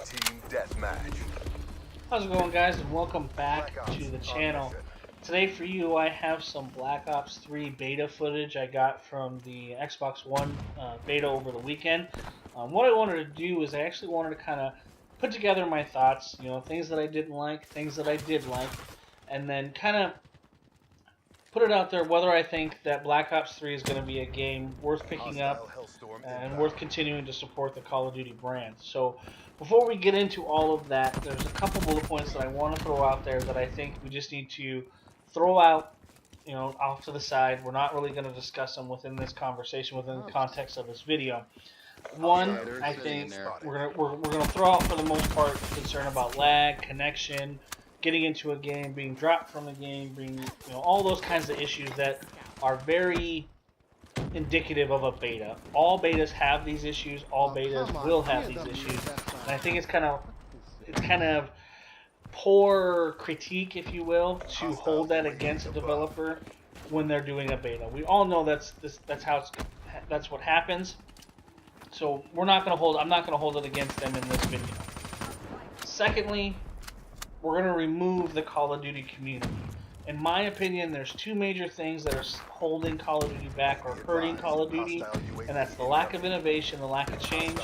Team deathmatch. How's it going, guys, and welcome back to the channel. Today for you I have some Black Ops 3 beta footage I got from the Xbox One beta over the weekend. What I wanted to do is I actually wanted to kind of put together my thoughts, things that I didn't like, things that I did like, and then kind of put it out there whether I think that Black Ops 3 is going to be a game worth picking up and worth continuing to support the Call of Duty brand. So before we get into all of that, there's a couple bullet points that I want to throw out there that I think we just need to throw out, off to the side. We're not really going to discuss them within this conversation, within the context of this video. One, I think we're gonna throw out for the most part concern about lag, connection, getting into a game, being dropped from a game, being all those kinds of issues that are very indicative of a beta. All betas have these issues. All betas will have these issues, and I think it's kind of poor critique, if you will, to hold that against a developer when they're doing a beta. We all know that's what happens. So I'm not going to hold it against them in this video. Secondly, we're going to remove the Call of Duty community. In my opinion, there's two major things that are holding Call of Duty back or hurting Call of Duty, and that's the lack of innovation, the lack of change,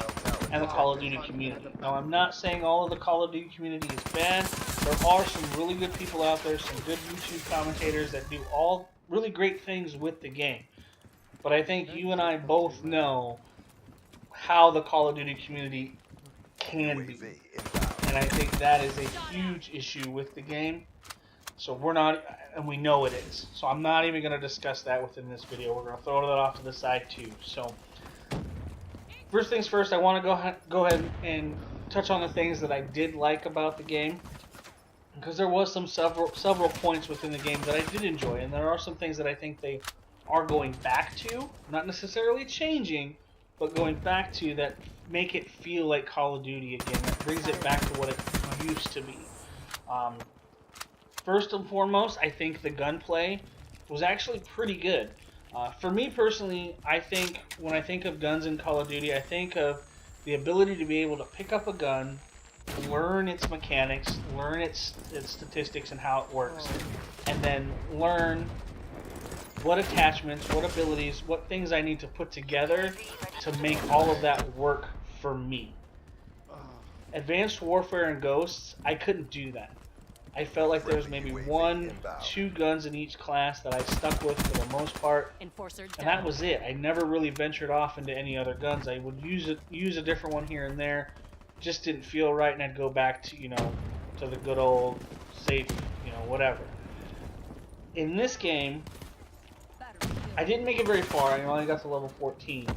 and the Call of Duty community. Now, I'm not saying all of the Call of Duty community is bad. There are some really good people out there, some good YouTube commentators that do all really great things with the game. But I think you and I both know how the Call of Duty community can be, and I think that is a huge issue with the game. So we know it is. So I'm not even going to discuss that within this video. We're going to throw that off to the side too. So first things first, I want to go ahead and touch on the things that I did like about the game, because there was several points within the game that I did enjoy, and there are some things that I think they are going back to, not necessarily changing, but going back to that make it feel like Call of Duty again, that brings it back to what it used to be. First and foremost, I think the gunplay was actually pretty good. For me personally, I think when I think of guns in Call of Duty, I think of the ability to be able to pick up a gun, learn its mechanics, learn its statistics and how it works, and then learn what attachments, what abilities, what things I need to put together to make all of that work for me. Advanced Warfare and Ghosts, I couldn't do that. I felt like there was maybe two guns in each class that I stuck with for the most part, and that was it. I never really ventured off into any other guns. I would use a different one here and there. Just didn't feel right, and I'd go back to to the good old safe, whatever. In this game, I didn't make it very far. I only got to level 14.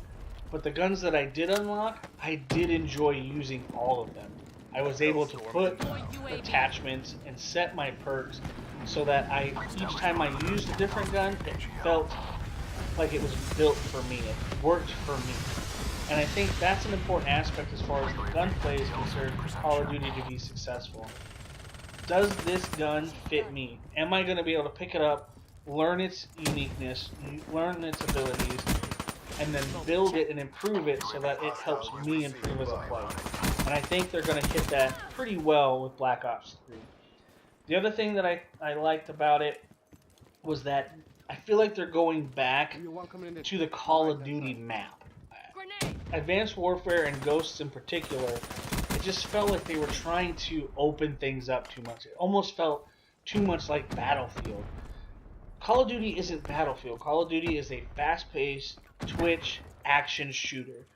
But the guns that I did unlock, I did enjoy using all of them. I was able to put attachments and set my perks so that each time I used a different gun, it felt like it was built for me. It worked for me. And I think that's an important aspect as far as the gunplay is concerned for Call of Duty to be successful. Does this gun fit me? Am I going to be able to pick it up, learn its uniqueness, learn its abilities, and then build it and improve it so that it helps me improve as a player? And I think they're going to hit that pretty well with Black Ops 3. The other thing that I liked about it was that I feel like they're going back to the Call of Duty map. Advanced Warfare and Ghosts in particular, it just felt like they were trying to open things up too much. It almost felt too much like Battlefield. Call of Duty isn't Battlefield. Call of Duty is a fast-paced, twitch, action shooter.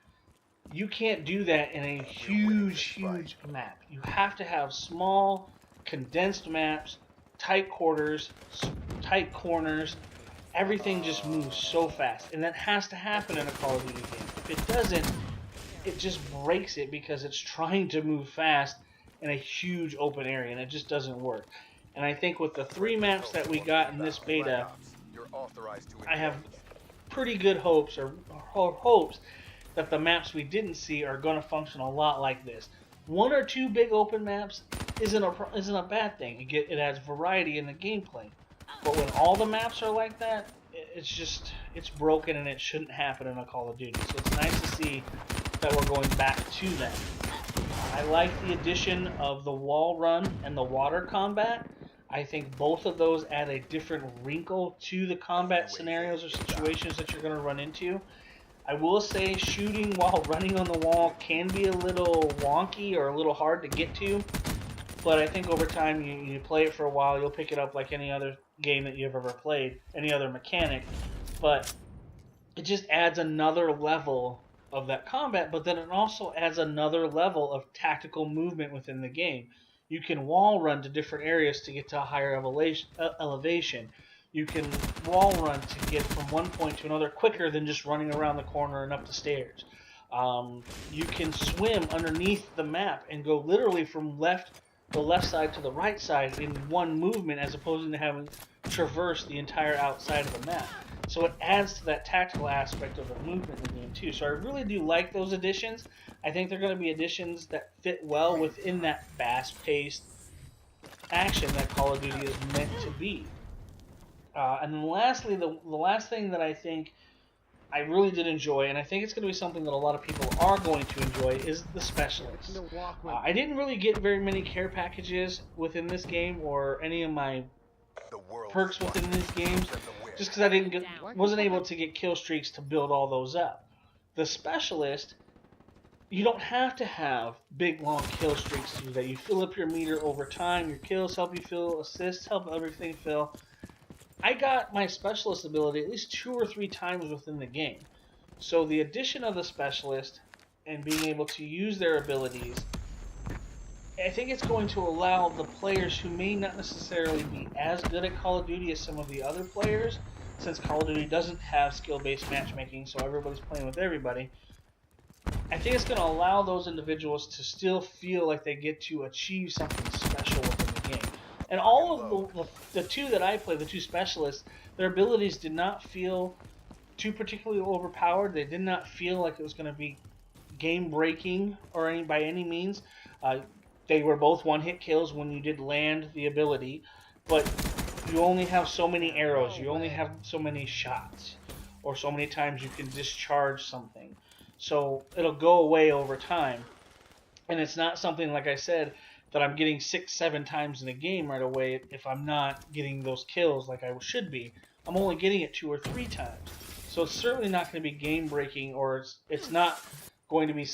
You can't do that in a huge map. You have to have small, condensed maps, tight quarters, tight corners. Everything just moves so fast, and that has to happen in a Call of Duty game. If it doesn't, it just breaks it because it's trying to move fast in a huge open area, and it just doesn't work. And I think with the 3 maps that we got in this beta, I have pretty good hopes that the maps we didn't see are going to function a lot like this. 1 or 2 big open maps isn't a bad thing. It adds variety in the gameplay. But when all the maps are like that, it's broken, and it shouldn't happen in a Call of Duty. So it's nice to see that we're going back to that. I like the addition of the wall run and the water combat. I think both of those add a different wrinkle to the combat scenarios or situations that you're going to run into. I will say shooting while running on the wall can be a little wonky or a little hard to get to, but I think over time you play it for a while, you'll pick it up like any other game that you've ever played, any other mechanic, but it just adds another level of that combat, but then it also adds another level of tactical movement within the game. You can wall run to different areas to get to a higher elevation. You can wall run to get from one point to another quicker than just running around the corner and up the stairs. You can swim underneath the map and go literally from the left side to the right side in one movement, as opposed to having traversed the entire outside of the map. So it adds to that tactical aspect of the movement in the game too. So I really do like those additions. I think they're going to be additions that fit well within that fast-paced action that Call of Duty is meant to be. And then lastly, the last thing that I think I really did enjoy, and I think it's going to be something that a lot of people are going to enjoy, is the specialists. I didn't really get very many care packages within this game or any of my perks within these games, just because I wasn't able to get kill streaks to build all those up. The specialist, you don't have to have big long kill streaks to do that. You fill up your meter over time. Your kills help you fill, assists help everything fill. I got my specialist ability at least 2 or 3 times within the game. So the addition of the specialist and being able to use their abilities, I think it's going to allow the players who may not necessarily be as good at Call of Duty as some of the other players, since Call of Duty doesn't have skill-based matchmaking, so everybody's playing with everybody. I think it's going to allow those individuals to still feel like they get to achieve something special within the game. And all of the two that I played, the two specialists, their abilities did not feel too particularly overpowered. They did not feel like it was going to be game-breaking or by any means. They were both one-hit kills when you did land the ability, but you only have so many arrows, you only have so many shots, or so many times you can discharge something. So it'll go away over time. And it's not something, like I said, that I'm getting 6-7 times in a game right away if I'm not getting those kills like I should be. I'm only getting it 2 or 3 times. So it's certainly not going to be game-breaking, or it's not going to be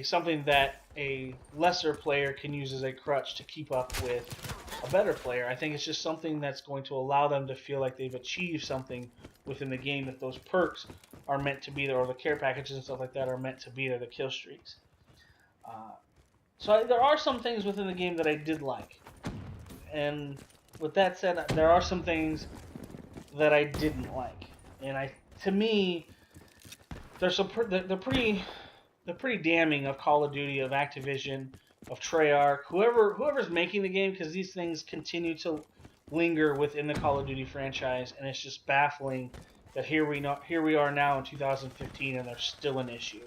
something that a lesser player can use as a crutch to keep up with a better player. I think it's just something that's going to allow them to feel like they've achieved something within the game, that those perks are meant to be there, or the care packages and stuff like that are meant to be there, the kill streaks. So there are some things within the game that I did like. And with that said, there are some things that I didn't like. And to me, they're pretty damning of Call of Duty, of Activision, of Treyarch, whoever's making the game, because these things continue to linger within the Call of Duty franchise, and it's just baffling that here we are now in 2015 and they're still an issue.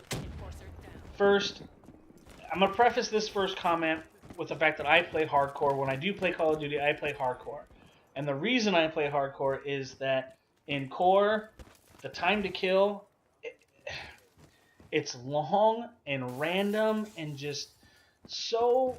First, I'm going to preface this first comment with the fact that I play hardcore. When I do play Call of Duty, I play hardcore. And the reason I play hardcore is that in core, the time to kill, it's long and random and just so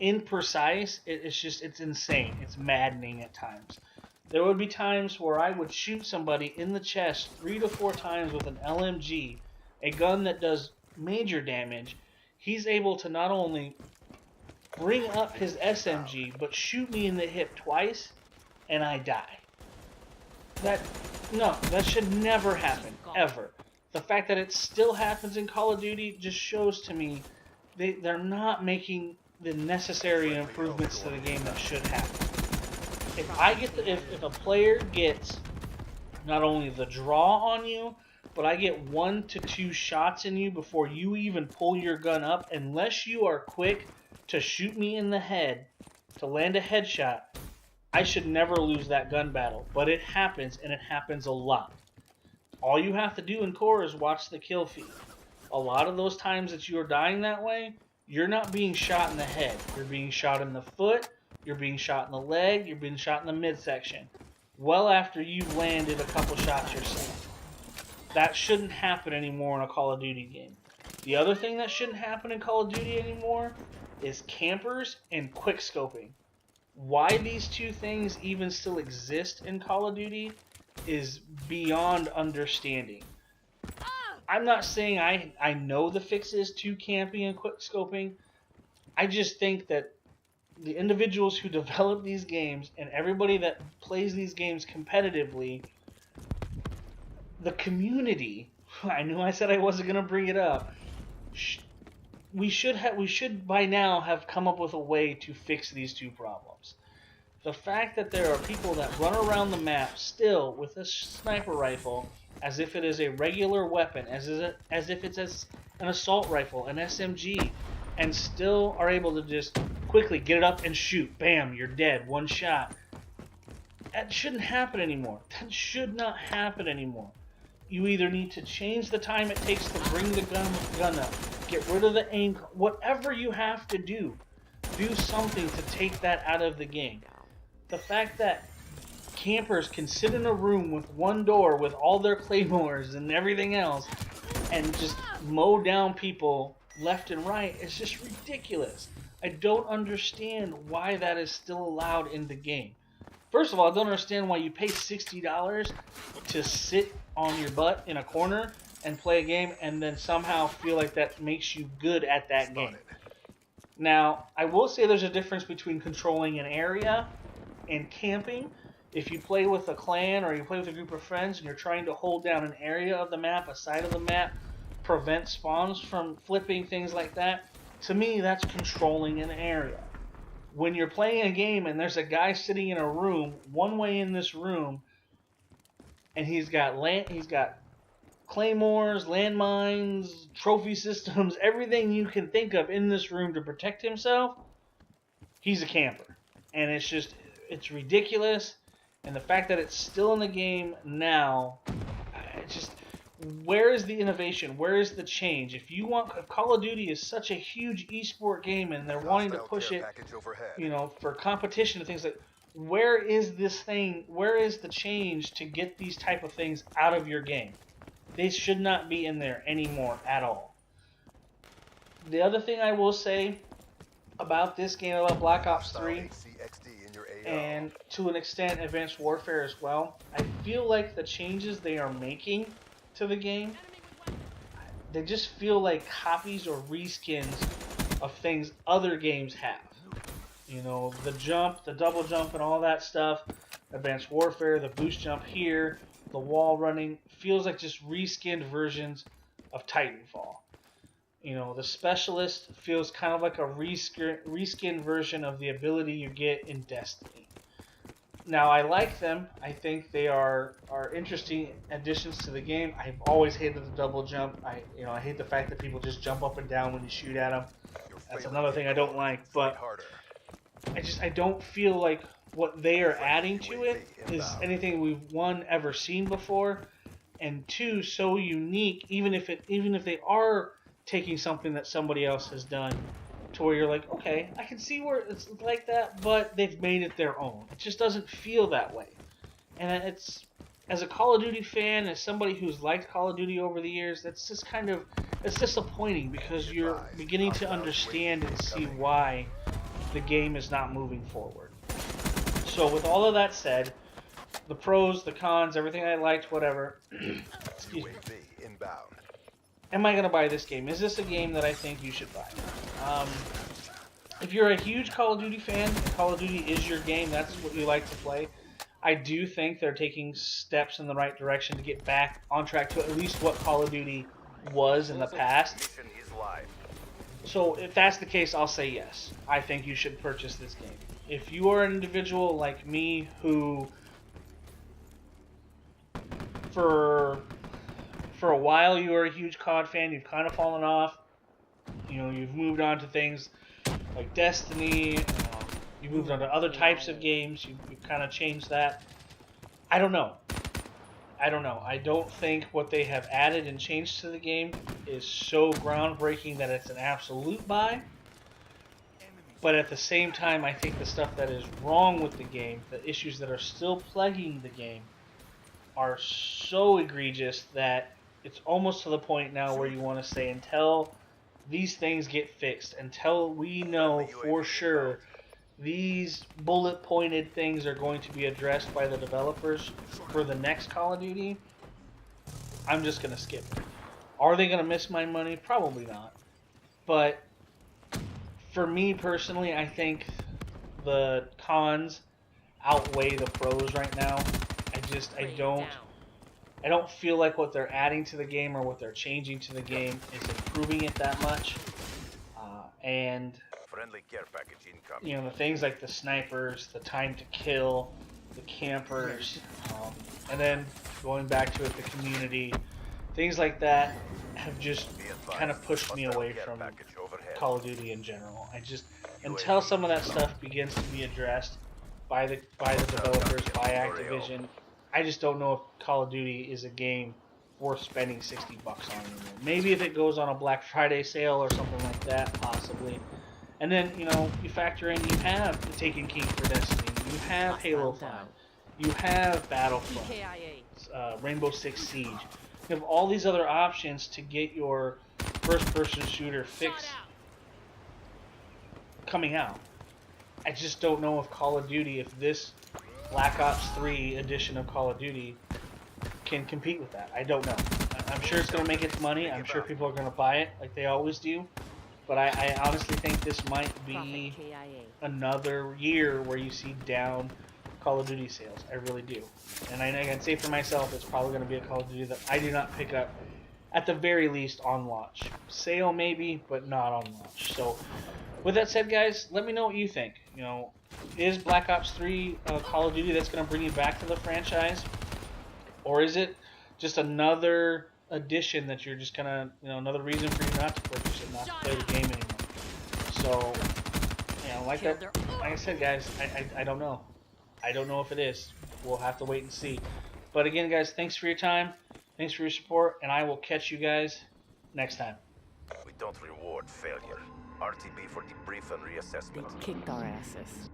imprecise. It's insane. It's maddening at times. There would be times where I would shoot somebody in the chest 3 to 4 times with an LMG, a gun that does major damage. He's able to not only bring up his SMG, but shoot me in the hip twice, and I die. That should never happen, ever. The fact that it still happens in Call of Duty just shows to me they're not making the necessary improvements to the game that should happen. If a player gets not only the draw on you, but I get 1 to 2 shots in you before you even pull your gun up, unless you are quick to shoot me in the head, to land a headshot, I should never lose that gun battle. But it happens, and it happens a lot. All you have to do in core is watch the kill feed. A lot of those times that you're dying that way, you're not being shot in the head. You're being shot in the foot, you're being shot in the leg, you're being shot in the midsection. Well after you've landed a couple shots yourself. That shouldn't happen anymore in a Call of Duty game. The other thing that shouldn't happen in Call of Duty anymore is campers and quickscoping. Why these two things even still exist in Call of Duty is beyond understanding. I'm not saying I know the fixes to camping and quickscoping. I just think that the individuals who develop these games and everybody that plays these games competitively, the community, I knew I said I wasn't going to bring it up, we should by now have come up with a way to fix these two problems. The fact that there are people that run around the map still with a sniper rifle as if it is a regular weapon, as if it's an assault rifle, an SMG, and still are able to just quickly get it up and shoot. Bam, you're dead. One shot. That shouldn't happen anymore. That should not happen anymore. You either need to change the time it takes to bring the gun up, get rid of the aim, whatever you have to do something to take that out of the game. The fact that campers can sit in a room with one door with all their claymores and everything else and just mow down people left and right is just ridiculous. I don't understand why that is still allowed in the game. First of all, I don't understand why you pay $60 to sit on your butt in a corner and play a game and then somehow feel like that makes you good at that game. Now, I will say there's a difference between controlling an area and camping. If you play with a clan or you play with a group of friends and you're trying to hold down an area of the map, a side of the map, prevent spawns from flipping, things like that, to me that's controlling an area. When you're playing a game and there's a guy sitting in a room, one way in this room, and he's got claymores, landmines, trophy systems, everything you can think of in this room to protect himself, he's a camper. And it's ridiculous. And the fact that it's still in the game now, where is the innovation? Where is the change? If Call of Duty is such a huge esport game and they're wanting to push it, for competition and things like, where is this thing? Where is the change to get these type of things out of your game? They should not be in there anymore at all. The other thing I will say about this game, about Black Ops 3, and to an extent Advanced Warfare as well, I feel like the changes they are making to the game, they just feel like copies or reskins of things other games have. The jump, the double jump and all that stuff, Advanced Warfare, the boost jump here, the wall running, feels like just reskinned versions of Titanfall. The Specialist feels kind of like a reskinned version of the ability you get in Destiny. Now, I like them. I think they are interesting additions to the game. I've always hated the double jump. I hate the fact that people just jump up and down when you shoot at them. That's another thing I don't like. But I don't feel like what they are adding to it is anything we've, one, ever seen before, and two, so unique. Even if they are taking something that somebody else has done, to where you're like, okay, I can see where it's like that, but they've made it their own. It just doesn't feel that way. And it's, as a Call of Duty fan, as somebody who's liked Call of Duty over the years, it's disappointing because you're beginning to understand and see why the game is not moving forward. So with all of that said, the pros, the cons, everything I liked, whatever, excuse me. Am I going to buy this game? Is this a game that I think you should buy? If you're a huge Call of Duty fan, Call of Duty is your game, that's what you like to play, I do think they're taking steps in the right direction to get back on track to at least what Call of Duty was in the past. So if that's the case, I'll say yes. I think you should purchase this game. If you are an individual like me who, for a while you were a huge COD fan, you've kind of fallen off, you've moved on to things like Destiny, you moved on to other types of games, you've kind of changed that. I don't know. I don't think what they have added and changed to the game is so groundbreaking that it's an absolute buy. But at the same time, I think the stuff that is wrong with the game, the issues that are still plaguing the game, are so egregious that it's almost to the point now where you want to say, until these things get fixed, until we know for sure these bullet pointed things are going to be addressed by the developers for the next Call of Duty, I'm just going to skip it. Are they going to miss my money? Probably not. But for me personally, I think the cons outweigh the pros right now. I don't feel like what they're adding to the game or what they're changing to the game is improving it that much. And Friendly care package incoming. you know, the things like the snipers, the time to kill, the campers, and then going back to it, the community, things like that have just kind of pushed me away from Call of Duty in general. I just, until some of that stuff begins to be addressed by the developers, by Activision, I just don't know if Call of Duty is a game worth spending $60 on anymore. Maybe if it goes on a Black Friday sale or something like that, possibly. And then, you know, you factor in, you have the Taken King for Destiny, you have Halo 5, you have Battlefront, Rainbow Six Siege. You have all these other options to get your first-person shooter fix coming out. I just don't know if Call of Duty, if this Black Ops 3 edition of Call of Duty can compete with that. I don't know. I'm sure it's going to make its money. I'm sure people are going to buy it like they always do. But I honestly think this might be another year where you see down Call of Duty sales. I really do. And I can say for myself, it's probably going to be a Call of Duty that I do not pick up, at the very least, on launch. Sale maybe, but not on launch. So, with that said, guys, let me know what you think. You know, is Black Ops 3 Call of Duty that's going to bring you back to the franchise? Or is it just another addition that you're just gonna, you know, another reason for you not to purchase it, not to play the game anymore? So, you know, like I said, guys, I don't know. I don't know if it is. We'll have to wait and see. But again, guys, thanks for your time. Thanks for your support, and I will catch you guys next time. We don't reward failure. RTB for debrief and reassessment. They kicked our asses.